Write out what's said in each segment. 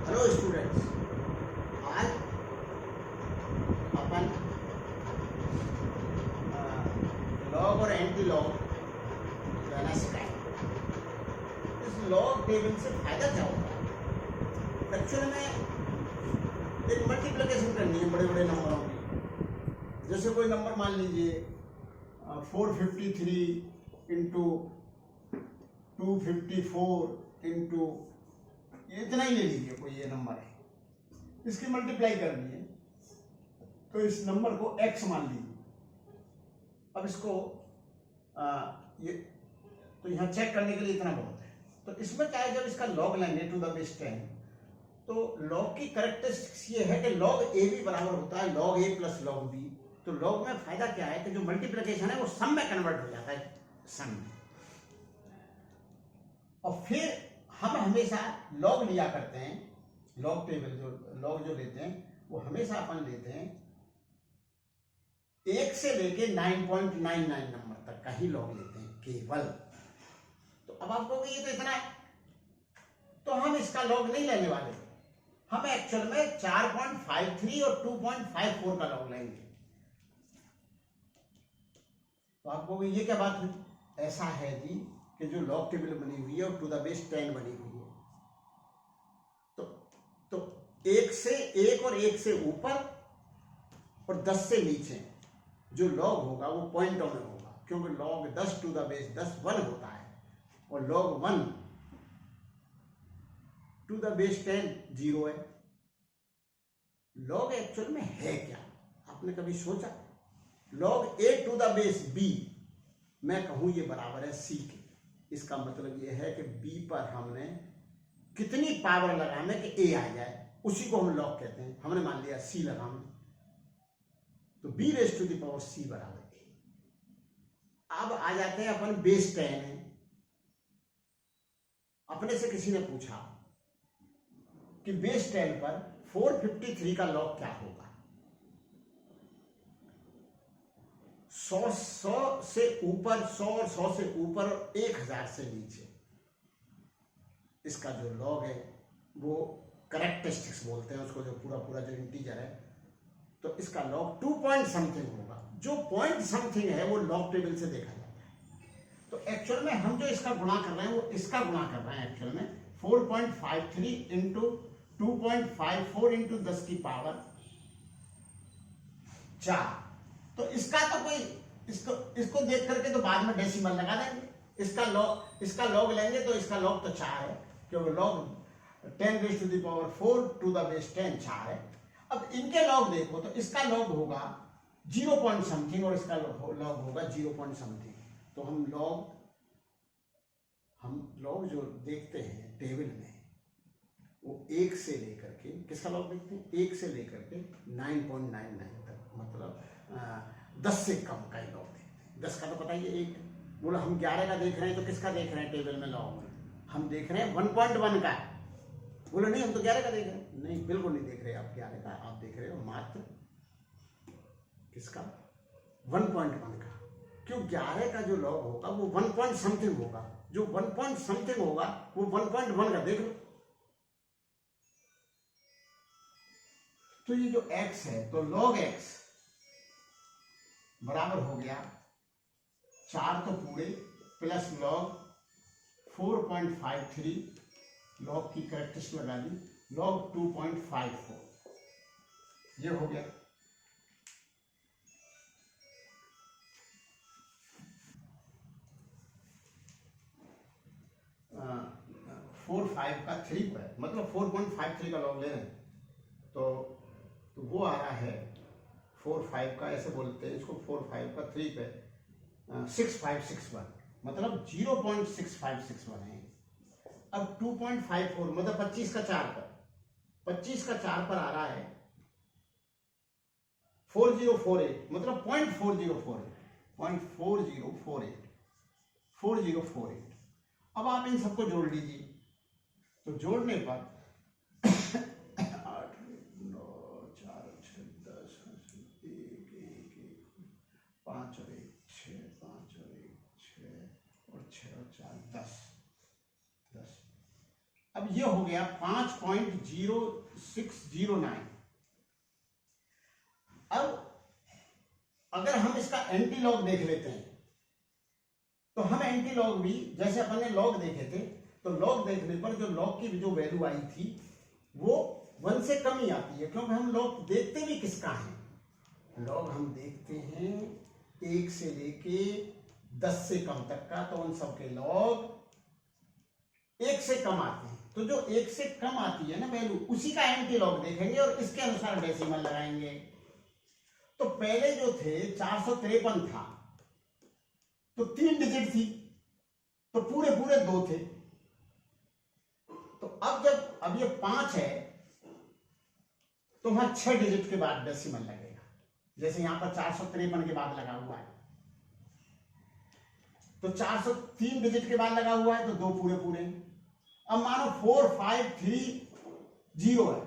Hello students, आज अपन log और anti log लेना सिखाएंगे। इस लॉग टेबल से फायदा क्या होता है? एक्चुअल में एक मल्टीप्लिकेशन करनी है बड़े बड़े नंबरों की। जैसे कोई नंबर मान लीजिए 453 इंटू 254 इंटू, इतना ही ले लीजिए, कोई ये नंबर है, इसकी मल्टीप्लाई करनी है तो इस नंबर को x मान लीजिए। अब इसको ये तो यहाँ चेक करने के लिए इतना बहुत है। तो इसमें क्या है, जब इसका लॉग लेंगे टू द बेस 10 तो लॉग की करेक्टरिस्टिक्स ये है कि लॉग ए भी बराबर होता है लॉग ए प्लस लॉग बी। तो लॉग में फायदा क्या है कि जो मल्टीप्लिकेशन है वो सम में कन्वर्ट हो जाता है, सम में। और फिर हम हमेशा लॉग लिया करते हैं, लॉग टेबल जो लॉग जो लेते हैं वो हमेशा अपन लेते हैं 1 से लेके 9.99 नंबर तक का ही लॉग लेते हैं केवल। तो अब आप कहोगे ये तो इतना है, तो हम इसका लॉग नहीं लेने वाले, हम एक्चुअल में 4.53 और 2.54 का लॉग लेंगे। तो आप कहोगे ये क्या बात हुई? ऐसा है जी कि जो लॉग टेबल बनी हुई है और टू द बेस 10 बनी हुई है, तो 1 से 1 और 1 से ऊपर और 10 से नीचे जो लॉग होगा वो पॉइंटों में होगा, क्योंकि लॉग 10 टू द बेस 10 1 होता है और लॉग 1 टू द बेस 10 0 है। लॉग एक्चुअल में है क्या, आपने कभी सोचा? Log a to the base b, मैं कहूं ये बराबर है सी के। इसका मतलब ये है कि बी पर हमने कितनी पावर लगाने कि ए आ जाए, उसी को हम लॉग कहते हैं। हमने मान लिया सी लगाना, तो B raise to the power C बराबर ए। अब आ जाते हैं अपन बेस 10 है। अपने से किसी ने पूछा कि बेस 10 पर 453 का लॉग क्या होगा। 100 से ऊपर, 100 और 100 से ऊपर और 1000 से नीचे इसका जो लॉग है वो करेक्टरिस्टिक्स बोलते हैं उसको, जो पूरा पूरा जो इंटीजर है, तो इसका लॉग 2 पॉइंट समथिंग होगा। जो पॉइंट समथिंग है वो लॉग टेबल से देखा जाता है। तो एक्चुअल में हम जो इसका गुणा कर रहे हैं वो इसका गुणा कर रहे हैं एक्चुअल में 4.53 इंटू 2.54 इंटू 10 की पावर 4। तो इसका तो कोई इसको देख करके तो बाद में डेसिमल लगा देंगे। इसका लॉग लेंगे तो इसका लॉग तो 4 है, क्योंकि log 10 raise to the power 4 to the base 10 4 है। अब इनके लॉग देखो तो इसका लॉग होगा 0 पॉइंट समथिंग और इसका लॉग होगा 0 पॉइंट समथिंग। तो हम लॉग जो देखते हैं टेबल में वो 1 से लेकर के, किसका लॉग देखते हैं? 1 से लेकर के 9.99 तक, मतलब 10 से कम का ही लॉग देखते हैं। 10 का तो पता ही है 1। बोला हम 11 का देख रहे हैं तो किसका देख रहे हैं टेबल में लॉग में? हम देख रहे हैं 1.1 का। बोला नहीं हम तो 11 का देख रहे हैं। नहीं, बिल्कुल नहीं देख रहे आप 11 का, आप देख रहे हो मात्र किसका? 1.1 का। क्यों? 11 का जो लॉग होगा वो 1 पॉइंट समथिंग होगा, जो 1 पॉइंट समथिंग होगा वो 1.1 का देख लो। तो ये जो x है तो log x बराबर हो गया 4 तो पूरे प्लस log 4.53, log की करेक्टरिस्टिक लगा दी, log 2.54, ये हो गया। फोर 5 का 3 पर, मतलब 4.53 का लॉग ले रहे हैं तो वो आ रहा है 4.5 का, ऐसे बोलते हैं इसको, 4.5 का 3 पे 6561, मतलब 0.6561 है। अब 2.54 मतलब 25 का 4 पर, 25 का 4 पर आ रहा है 4048, मतलब 4048। अब आप इन सबको जोड़ लीजिए, तो जोड़ने पर 8 9 4 6 10 1 1 1 5 और 1 6 5 और 1 6 और 6 और 4 10। अब ये हो गया 5.0609। अब अगर हम इसका एंटी लॉग देख लेते हैं तो हम एंटी लॉग भी जैसे अपन ने लॉग देखे थे, तो लॉग देखने पर जो लॉग की जो वैल्यू आई थी वो 1 से कम ही आती है, क्योंकि हम लॉग देखते भी किसका है, लॉग हम देखते हैं 1 से लेके 10 से कम तक का, तो उन सबके लॉग 1 से कम आते हैं। तो जो 1 से कम आती है ना वैल्यू, उसी का एंटी लॉग देखेंगे और इसके अनुसार डेसिमल लगाएंगे। तो पहले जो थे 453 था तो 3 डिजिट थी, तो पूरे पूरे 2 थे। तो अब ये 5 है तो वहां 6 डिजिट के बाद डेसिमल लगेगा, जैसे यहां पर 453 के बाद लगा हुआ है, तो 403 डिजिट के बाद लगा हुआ है, तो 2 पूरे पूरे। अब मानो 4530 है,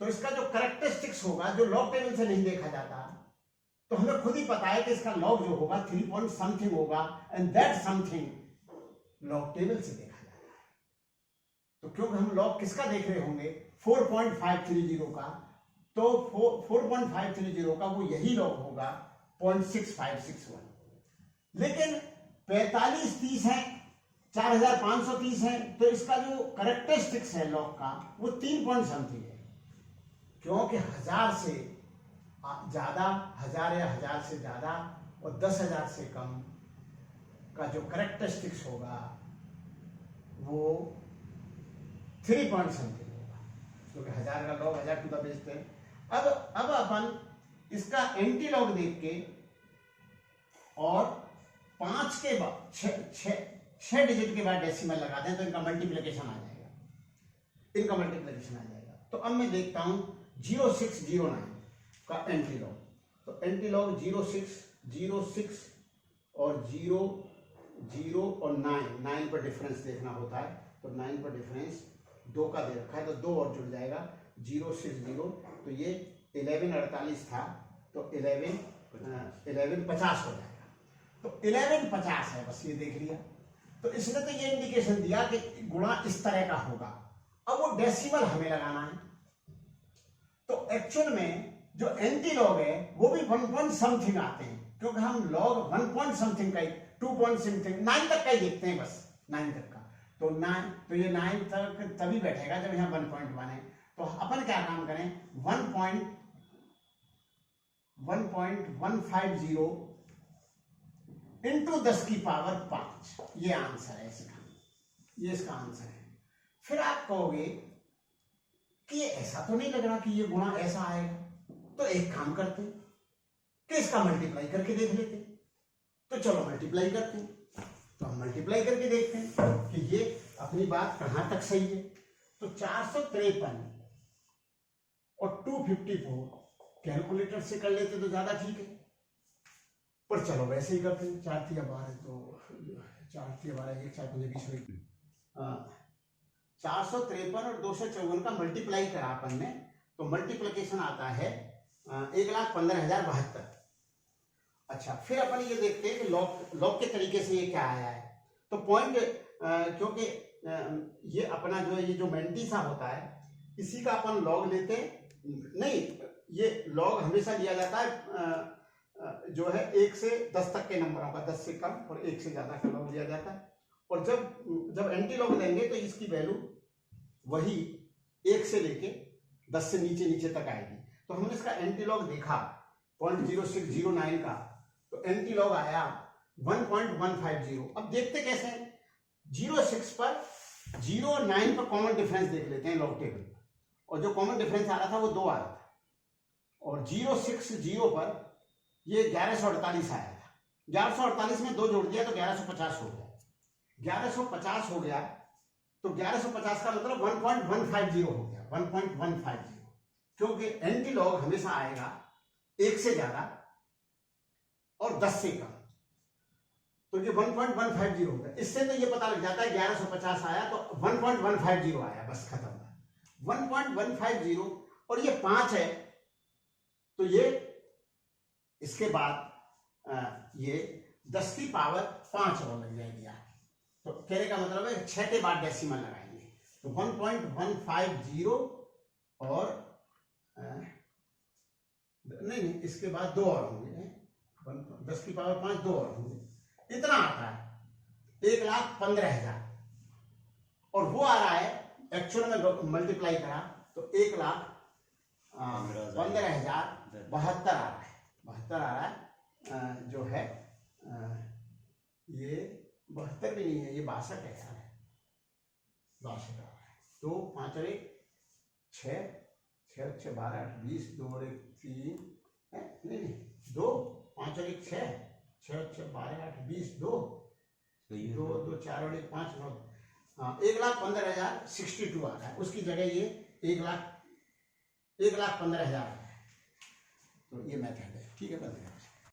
तो इसका जो कैरेक्टरिस्टिक्स होगा, जो लॉग टेबल से नहीं देखा जाता, तो हमें खुद ही पता है कि इसका लॉग जो होगा 3 पॉइंट समथिंग होगा, and that something log table से देखा जाता है। तो क्योंकि हम लॉग किसका देख रहे होंगे 4.530 का, तो 4.530 का वो यही लॉग होगा 0.6561। लेकिन 4530 है, 4530 है, तो इसका जो कैरेक्टरिस्टिक्स है लॉग का वो 3 पॉइंट समथिंग है, क्योंकि 1000 से ज्यादा, 1000 या 1000 से ज्यादा और 10,000 से कम का जो कैरेक्टरिस्टिक्स होगा वो 3 पॉइंट समथिंग होगा, क्योंकि 1000 का लॉग 1000 टू द बेस 10। अब अपन इसका एंटी लॉग देख के और 5 के बाद 6 डिजिट के बाद डेसिमल लगा दें तो इनका मल्टीप्लिकेशन आ जाएगा, तो अब मैं देखता हूं 0609 का एंटी लॉग। तो एंटी लॉग 06 और 0 और 9 पर डिफरेंस देखना होता है, तो 9 पर डिफरेंस 2 का दे रखा है, तो 2 और जुड़ जाएगा 060, तो ये 1148 था, तो 1150 हो जाएगा, तो 1150 है, बस ये देख लिया। तो इसने तो ये इंडिकेशन दिया कि गुणा इस तरह का होगा। अब वो डेसिमल हमें लगाना है, तो एक्चुअल में जो एंटी लॉग है वो भी 1 पॉइंट समथिंग आते हैं, क्योंकि हम लॉग 1 पॉइंट समथिंग का 2 पॉइंट समथिंग 9 तक का ही देखते हैं, बस 9 तक का। तो 9, तो ये 9 तक तभी बैठेगा जब यहाँ 1.1 है। तो अपन क्या काम करें, 1.150 इंटू 10 की पावर 5, ये आंसर है इसका, ये इसका आंसर है। फिर आप कहोगे कि ये ऐसा तो नहीं लग रहा कि ये गुणा ऐसा आएगा, तो एक काम करते कि इसका मल्टीप्लाई करके देख लेते। तो चलो मल्टीप्लाई करते हैं, तो हम मल्टीप्लाई करके देखते हैं कि ये अपनी बात कहां तक सही है। तो 453 और 254 कैलकुलेटर से कर लेते तो ज्यादा ठीक है, पर चलो वैसे ही करते हैं। 4 या 12, तो 4 या 12, 1 4 5 20 हुई। 453 और 254 का मल्टीप्लाई करा अपन ने, तो मल्टीप्लिकेशन आता है 1,15,072। अच्छा, फिर अपन ये देखते हैं कि लॉग के तरीके से ये क्या आया है। तो पॉइंट, क्योंकि ये अपना ये जो मेंटिसा होता है, इसी का अपन लॉग लेते नहीं, ये लॉग हमेशा लिया जाता है जो है 1 से 10 तक के नंबरों का, 10 से कम और 1 से ज्यादा का लॉग लिया जाता है। और जब एंटी लॉग देंगे तो इसकी वैल्यू वही 1 से लेके 10 से नीचे तक आएगी। तो हमने इसका एंटी लॉग देखा 0.0609 का, तो एंटी लॉग आया 1.150। अब देखते कैसे हैं, 06 पर 0 और 9 पर कॉमन डिफरेंस देख लेते हैं लॉग टेबल, और जो कॉमन डिफरेंस आ रहा था वो 2 आ रहा था, और 060 पर ये 1148 आया था। 1148 में 2 जोड़ दिया तो 1150 हो गया। 1150 हो गया तो 1150 का मतलब 1.150 हो गया, 1.150, क्योंकि एंटी लॉग हमेशा आएगा 1 से ज्यादा और 10 से कम, तो ये 1.150 हो गया। इससे तो ये पता लग जाता है 1150 आया तो 1.150 आया, बस खत्म। 1.150 और ये 5 है, तो ये इसके बाद ये 10 की पावर 5 और लग जाएगी। तो कहने का मतलब है 6 के बाद डेसिमल लगाएंगे, तो 1.150 और नहीं, इसके बाद 2 और होंगे, 10 की पावर 5 2 और होंगे, इतना आता है 1,15,000। और वो आ रहा है एक्चुअल में मल्टीप्लाई करा तो 1,15,072 आ रहा है, 72 आ रहा है, जो है ये 72 भी नहीं है, ये 62 है यार, 62 आ रहा है। तो 5 और 1 6, 6 6 12 20, 2 और 1 3, नहीं 2, 5 और 1 6, 6 6 12 8 20, 2 2 2 4 और 1 5 9, 1,15,062 आ रहा है, उसकी जगह ये 1,15,000 है। तो ये मेथड है, ठीक है।